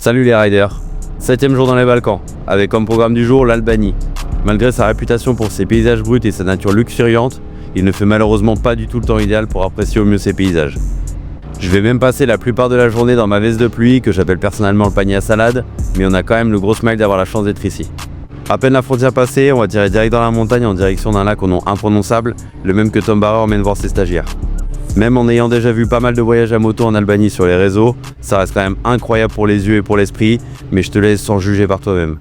Salut les riders, 7ème jour dans les Balkans, avec comme programme du jour l'Albanie. Malgré sa réputation pour ses paysages bruts et sa nature luxuriante, il ne fait malheureusement pas du tout le temps idéal pour apprécier au mieux ces paysages. Je vais même passer la plupart de la journée dans ma veste de pluie, que j'appelle personnellement le panier à salade, mais on a quand même le gros smile d'avoir la chance d'être ici. À peine la frontière passée, on va tirer direct dans la montagne en direction d'un lac au nom imprononçable, le même que Tom Barrer emmène voir ses stagiaires. Même en ayant déjà vu pas mal de voyages à moto en Albanie sur les réseaux, ça reste quand même incroyable pour les yeux et pour l'esprit, mais je te laisse sans juger par toi-même.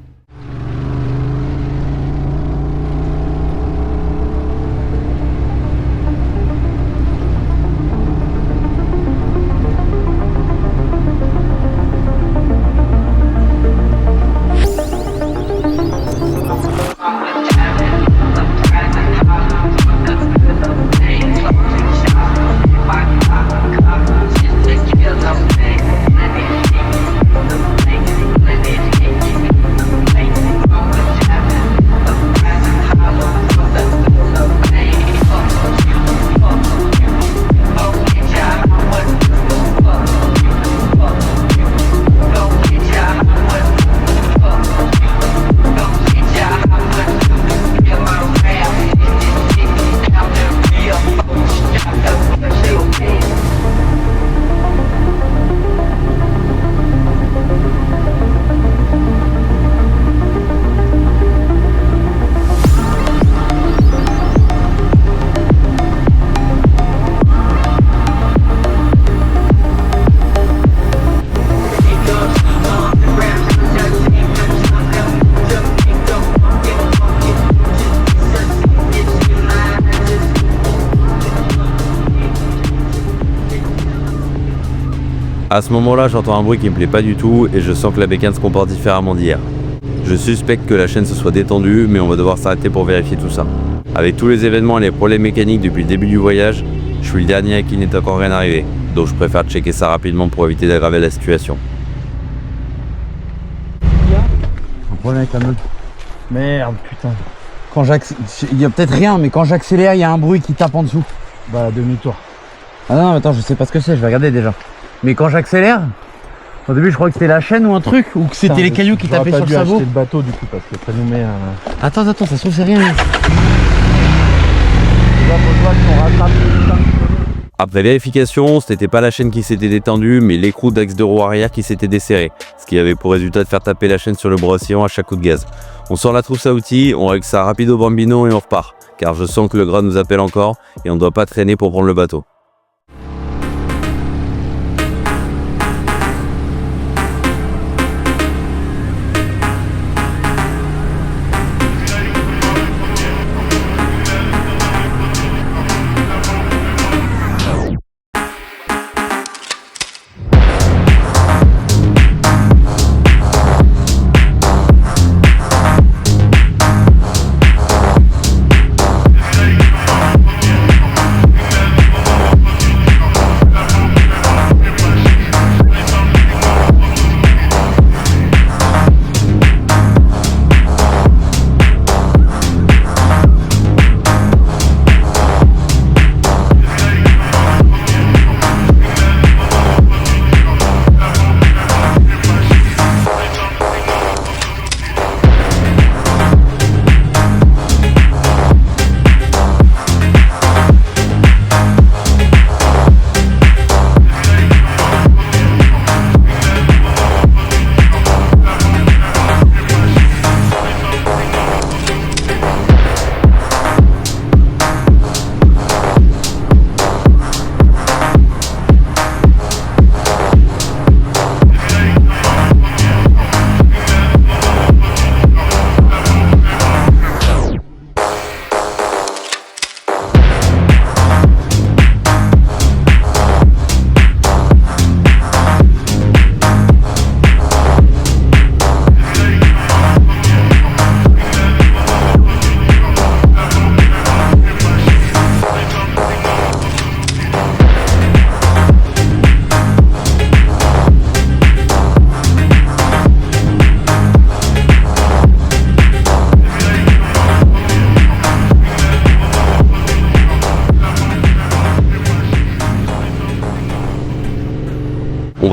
À ce moment-là, j'entends un bruit qui me plaît pas du tout et je sens que la bécane se comporte différemment d'hier. Je suspecte que la chaîne se soit détendue, mais on va devoir s'arrêter pour vérifier tout ça. Avec tous les événements et les problèmes mécaniques depuis le début du voyage, je suis le dernier à qui n'est encore rien arrivé, donc je préfère checker ça rapidement pour éviter d'aggraver la situation. Il y a un problème avec la meule. Merde, putain. Il y a peut-être rien, mais quand j'accélère, il y a un bruit qui tape en dessous. Bah, demi-tour. Ah non, attends, je sais pas ce que c'est, je vais regarder déjà. Mais quand j'accélère, au début je crois que c'était la chaîne ou un truc, ou que c'était les cailloux qui tapaient sur le sabot. Le bateau du coup parce que ça nous met un... Attends, ça se trouve c'est rien. Après vérification, ce n'était pas la chaîne qui s'était détendue, mais l'écrou d'axe de roue arrière qui s'était desserré, ce qui avait pour résultat de faire taper la chaîne sur le brossillon à chaque coup de gaz. On sort la trousse à outils, on règle ça rapido bambino et on repart, car je sens que le gras nous appelle encore et on ne doit pas traîner pour prendre le bateau.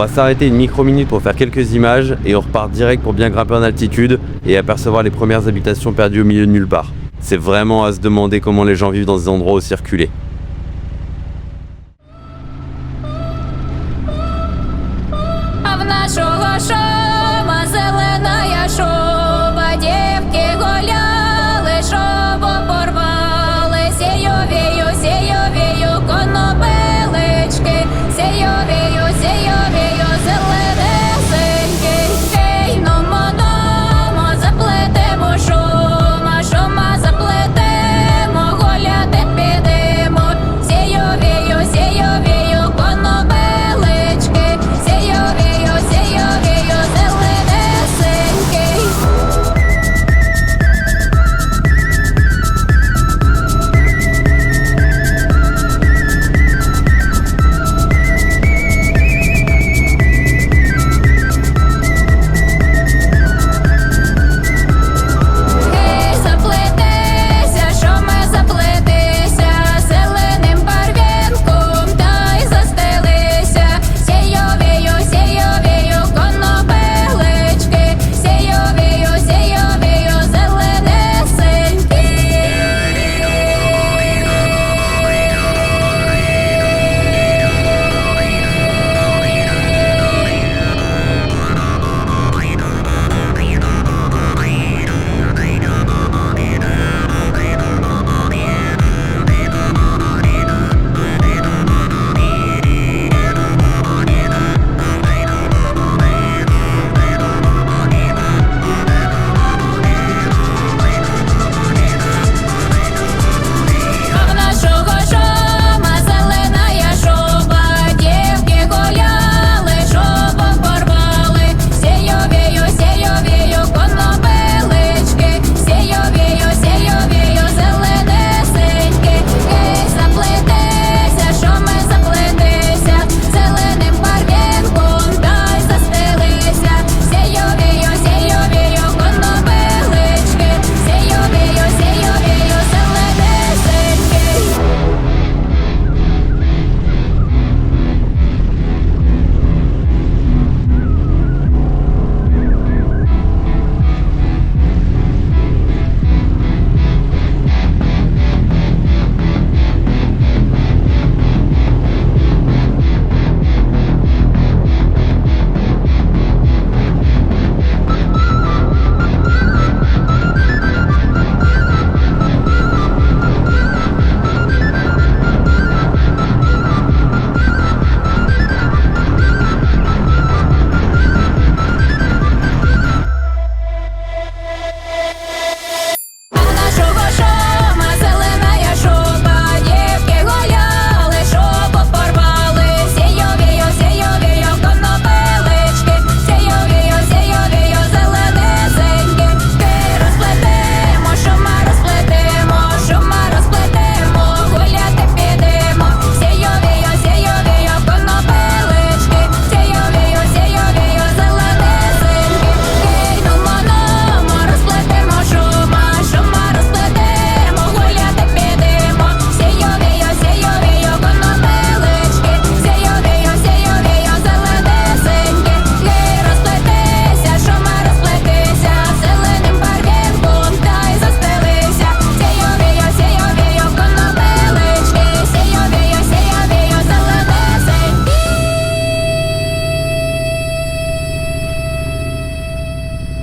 va s'arrêter une micro-minute pour faire quelques images et on repart direct pour bien grimper en altitude et apercevoir les premières habitations perdues au milieu de nulle part. C'est vraiment à se demander comment les gens vivent dans des endroits aussi reculés.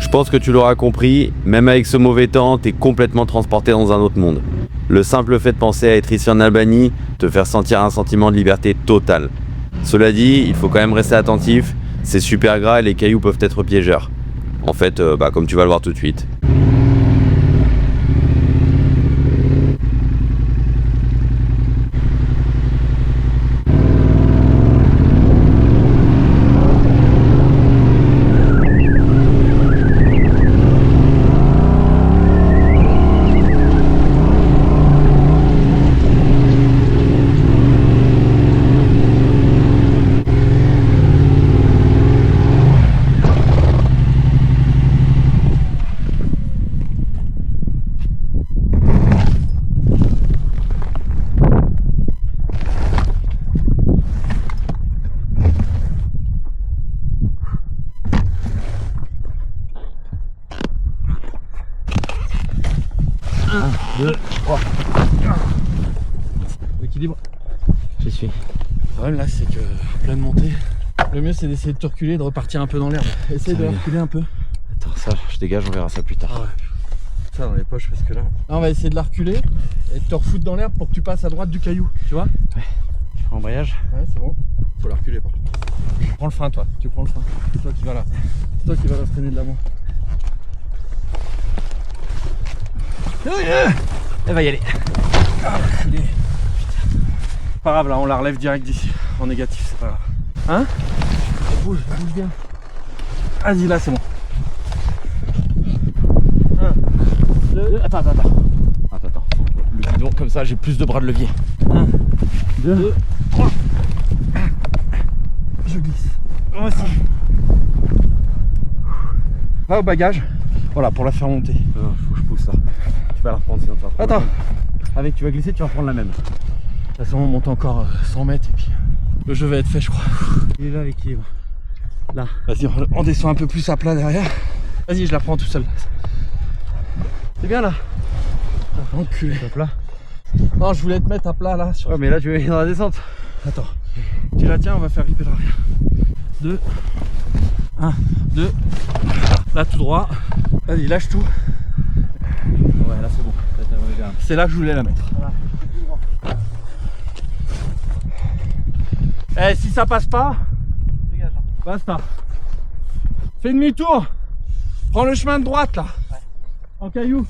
Je pense que tu l'auras compris, même avec ce mauvais temps, t'es complètement transporté dans un autre monde. Le simple fait de penser à être ici en Albanie te fait sentir un sentiment de liberté totale. Cela dit, il faut quand même rester attentif, c'est super gras et les cailloux peuvent être piégeurs. En fait, comme tu vas le voir tout de suite. 1, 2, 3. Équilibre. J'y suis. Le problème là, c'est que pleine montée. Le mieux, c'est d'essayer de te reculer, de repartir un peu dans l'herbe. Essaye de reculer un peu. Attends, ça, je dégage, on verra ça plus tard. Ah ouais. Ça dans les poches parce que là. Là, on va essayer de la reculer et de te refoutre dans l'herbe pour que tu passes à droite du caillou. Tu vois? Embrayage. Ouais, c'est bon. Faut la reculer par contre. Prends le frein, toi. Tu prends le frein. C'est toi qui vas là. C'est toi qui vas la freiner de l'avant. Elle va y aller. Ah, reculer. Pas grave, là, on la relève direct d'ici. En négatif, c'est pas grave. Hein? Bouge bien. Vas-y, là, c'est bon. 1, 2. Attends. Le guidon, comme ça, j'ai plus de bras de levier. 1, 2, 3. Je glisse. Moi aussi. Va au bagage. Voilà, pour la faire monter. Faut que je pousse ça. Tu vas la reprendre sinon tu vas reprendre. Attends. Avec, tu vas glisser, tu vas reprendre la même. De toute façon, on monte encore 100 mètres et puis le jeu va être fait, je crois. Il est là l'équilibre. Là. Vas-y, on descend un peu plus à plat derrière. Vas-y, je la prends tout seul. C'est bien là. Enculé. Hop là. Non, je voulais te mettre à plat là. Sur... Ouais, mais là tu vas dans la descente. Attends. Tu la tiens, on va faire ripper l'arrière. 2. 1, 2. Là, tout droit. Vas-y, lâche tout. Ouais, là c'est bon. C'est là que je voulais la mettre. Eh, si ça passe pas, Dégage. basta. Fais demi-tour. Prends le chemin de droite là. Ouais. En caillou.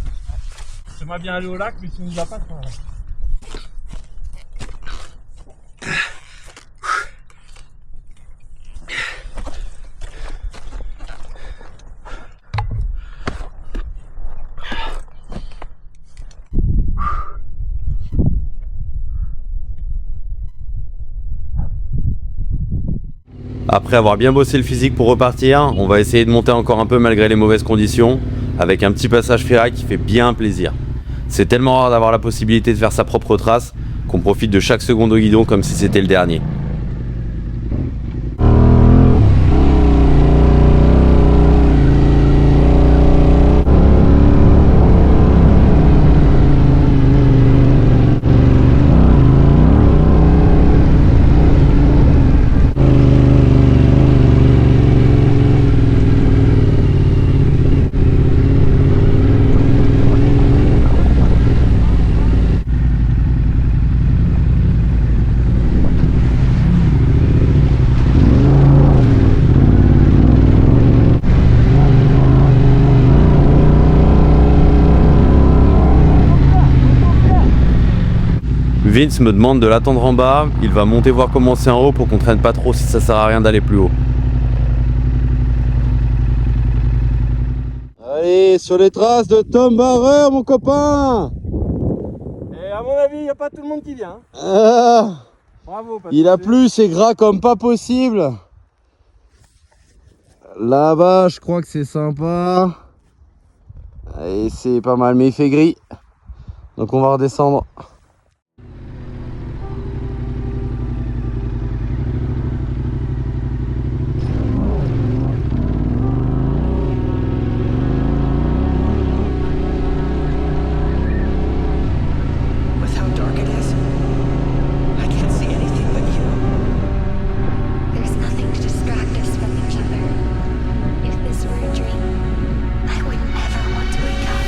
J'aimerais bien aller au lac, mais si on n'y va pas, c'est pas grave. Après avoir bien bossé le physique pour repartir, on va essayer de monter encore un peu malgré les mauvaises conditions, avec un petit passage ferraille qui fait bien plaisir. C'est tellement rare d'avoir la possibilité de faire sa propre trace qu'on profite de chaque seconde au guidon comme si c'était le dernier. Vince me demande de l'attendre en bas, il va monter voir comment c'est en haut pour qu'on traîne pas trop si ça sert à rien d'aller plus haut. Allez, sur les traces de Tom Barreur, mon copain. Et à mon avis, il n'y a pas tout le monde qui vient. Hein. Ah, Bravo. il a plu, c'est gras comme pas possible. Là-bas, je crois que c'est sympa. Et c'est pas mal, mais il fait gris. Donc on va redescendre. With how dark it is, I can't see anything but you. There's nothing to distract us from each other. If this were a dream, I would never want to wake up.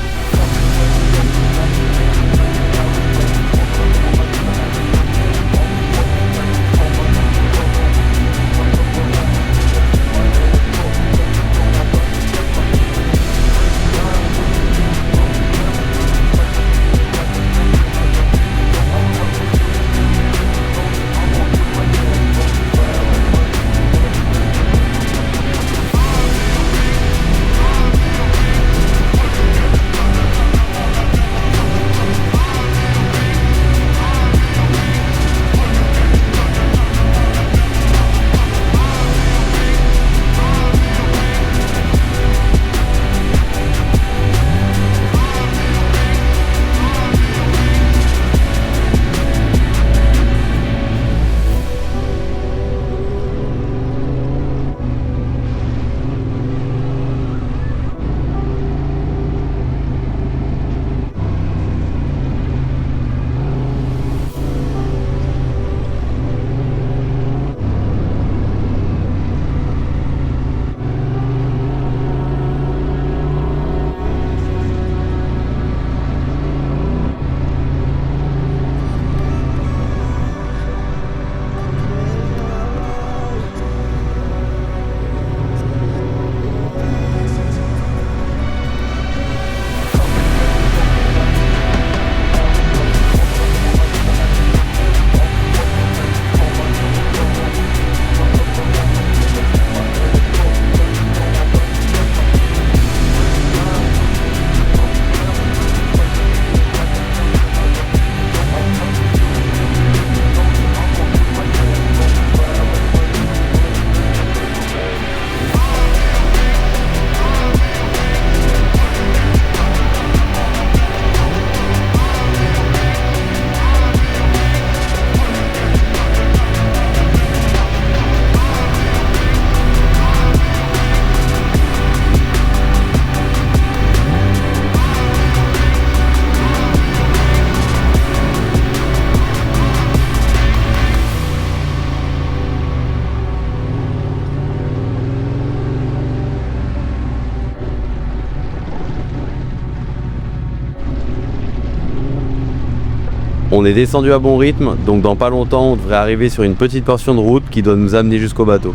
On est descendu à bon rythme, donc dans pas longtemps on devrait arriver sur une petite portion de route qui doit nous amener jusqu'au bateau.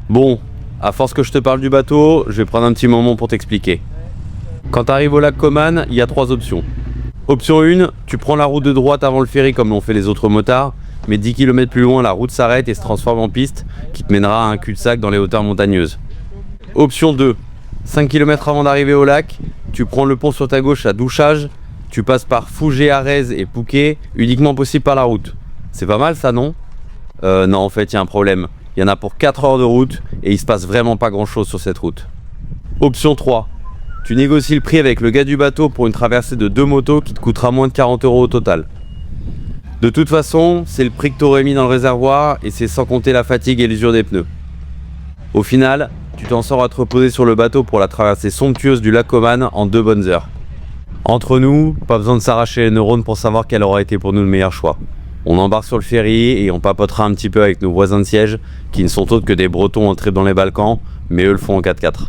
Bon, à force que je te parle du bateau, je vais prendre un petit moment pour t'expliquer. Quand tu arrives au lac Coman, il y a 3 options. Option 1, tu prends la route de droite avant le ferry comme l'ont fait les autres motards, mais 10 km plus loin, la route s'arrête et se transforme en piste qui te mènera à un cul-de-sac dans les hauteurs montagneuses. Option 2, 5 km avant d'arriver au lac, tu prends le pont sur ta gauche à Douchage, tu passes par Fougé, Arez et Pouquet, uniquement possible par la route. C'est pas mal ça, non ? Non, en fait, il y a un problème. Il y en a pour 4 heures de route et il se passe vraiment pas grand chose sur cette route. Option 3. Tu négocies le prix avec le gars du bateau pour une traversée de 2 motos qui te coûtera moins de 40 € au total. De toute façon, c'est le prix que tu aurais mis dans le réservoir et c'est sans compter la fatigue et l'usure des pneus. Au final, tu t'en sors à te reposer sur le bateau pour la traversée somptueuse du lac Coman en 2 bonnes heures. Entre nous, pas besoin de s'arracher les neurones pour savoir quel aura été pour nous le meilleur choix. On embarque sur le ferry et on papotera un petit peu avec nos voisins de siège qui ne sont autres que des Bretons entrés dans les Balkans, mais eux le font en 4x4.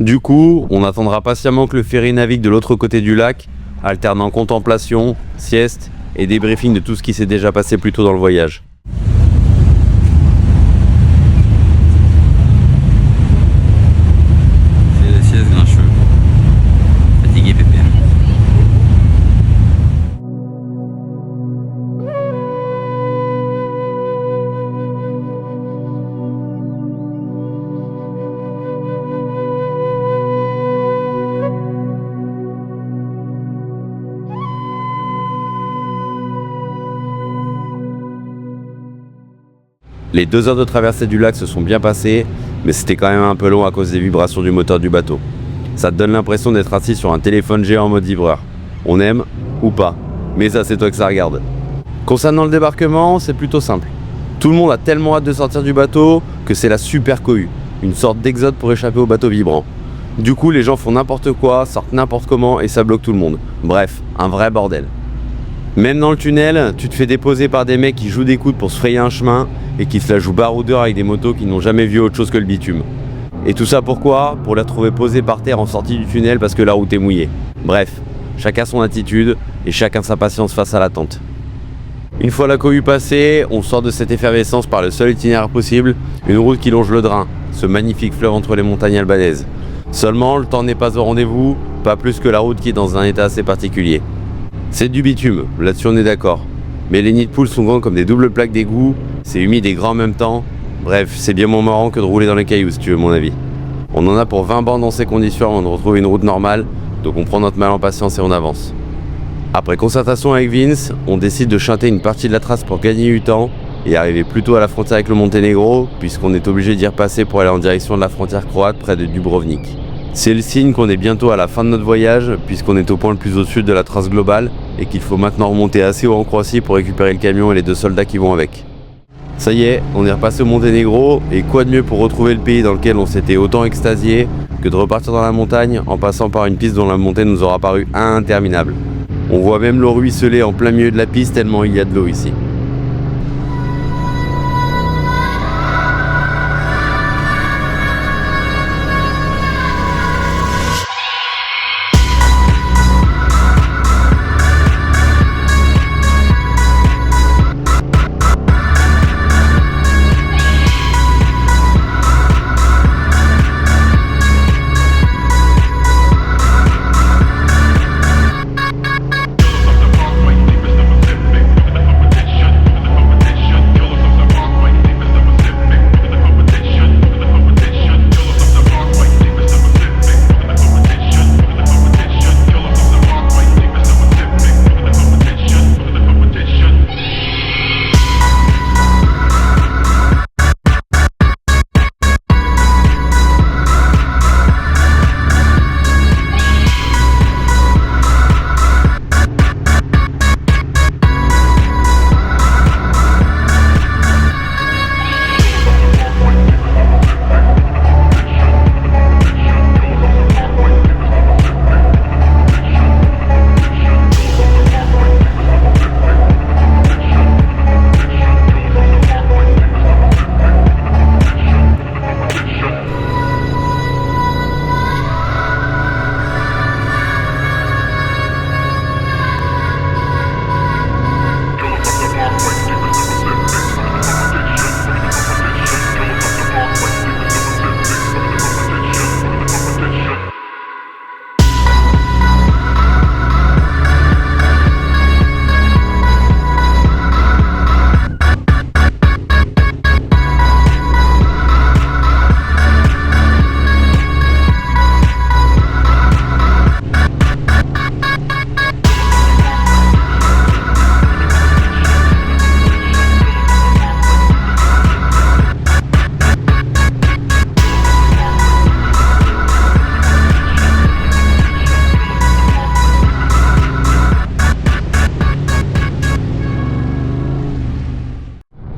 Du coup, on attendra patiemment que le ferry navigue de l'autre côté du lac, alternant contemplation, sieste et débriefing de tout ce qui s'est déjà passé plus tôt dans le voyage. C'est la sieste grincheux. Fatigué pépère. Les 2 heures de traversée du lac se sont bien passées, mais c'était quand même un peu long à cause des vibrations du moteur du bateau. Ça te donne l'impression d'être assis sur un téléphone géant en mode vibreur. On aime ou pas, mais ça c'est toi que ça regarde. Concernant le débarquement, c'est plutôt simple. Tout le monde a tellement hâte de sortir du bateau que c'est la super cohue, une sorte d'exode pour échapper au bateau vibrant. Du coup, les gens font n'importe quoi, sortent n'importe comment et ça bloque tout le monde. Bref, un vrai bordel. Même dans le tunnel, tu te fais déposer par des mecs qui jouent des coudes pour se frayer un chemin et qui se la jouent baroudeur avec des motos qui n'ont jamais vu autre chose que le bitume. Et tout ça pourquoi ? Pour la trouver posée par terre en sortie du tunnel parce que la route est mouillée. Bref, chacun son attitude et chacun sa patience face à l'attente. Une fois la cohue passée, on sort de cette effervescence par le seul itinéraire possible, une route qui longe le Drin, ce magnifique fleuve entre les montagnes albanaises. Seulement, le temps n'est pas au rendez-vous, pas plus que la route qui est dans un état assez particulier. C'est du bitume, là-dessus on est d'accord. Mais les nids de poules sont grands comme des doubles plaques d'égout, c'est humide et grand en même temps. Bref, c'est bien moins marrant que de rouler dans les cailloux si tu veux mon avis. On en a pour 20 bandes dans ces conditions avant de retrouver une route normale, donc on prend notre mal en patience et on avance. Après concertation avec Vince, on décide de chanter une partie de la trace pour gagner du temps et arriver plutôt à la frontière avec le Monténégro, puisqu'on est obligé d'y repasser pour aller en direction de la frontière croate près de Dubrovnik. C'est le signe qu'on est bientôt à la fin de notre voyage, puisqu'on est au point le plus au sud de la trace globale et qu'il faut maintenant remonter assez haut en Croatie pour récupérer le camion et les 2 soldats qui vont avec. Ça y est, on est repassé au Monténégro, et quoi de mieux pour retrouver le pays dans lequel on s'était autant extasié que de repartir dans la montagne en passant par une piste dont la montée nous aura paru interminable. On voit même l'eau ruisseler en plein milieu de la piste tellement il y a de l'eau ici.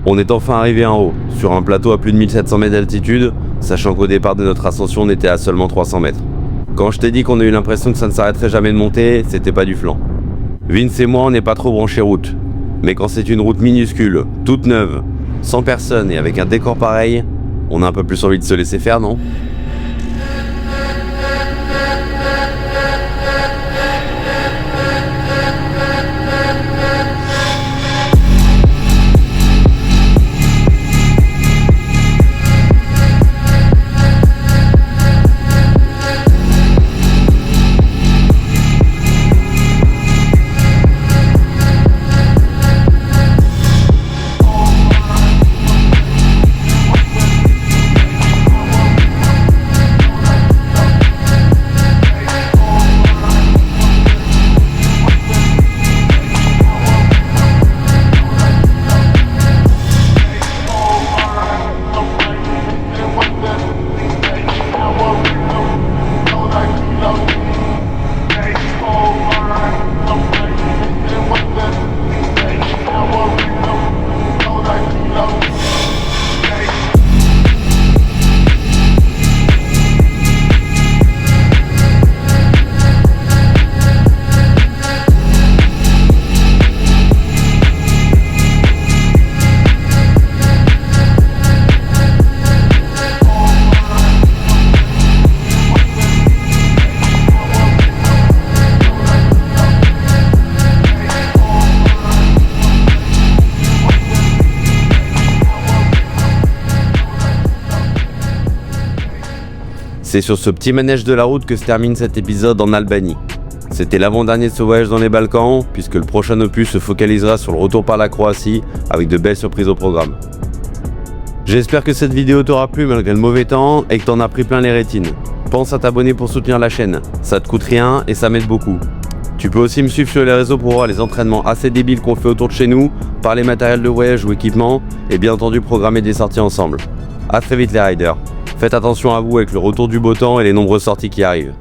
On est enfin arrivé en haut, sur un plateau à plus de 1700 mètres d'altitude, sachant qu'au départ de notre ascension on était à seulement 300 mètres. Quand je t'ai dit qu'on a eu l'impression que ça ne s'arrêterait jamais de monter, c'était pas du flan. Vince et moi on n'est pas trop branchés route, mais quand c'est une route minuscule, toute neuve, sans personne et avec un décor pareil, on a un peu plus envie de se laisser faire, non ? C'est sur ce petit manège de la route que se termine cet épisode en Albanie. C'était l'avant-dernier de ce voyage dans les Balkans, puisque le prochain opus se focalisera sur le retour par la Croatie, avec de belles surprises au programme. J'espère que cette vidéo t'aura plu malgré le mauvais temps et que t'en as pris plein les rétines. Pense à t'abonner pour soutenir la chaîne, ça te coûte rien et ça m'aide beaucoup. Tu peux aussi me suivre sur les réseaux pour voir les entraînements assez débiles qu'on fait autour de chez nous, parler matériel de voyage ou équipement, et bien entendu programmer des sorties ensemble. A très vite les riders. Faites attention à vous avec le retour du beau temps et les nombreuses sorties qui arrivent.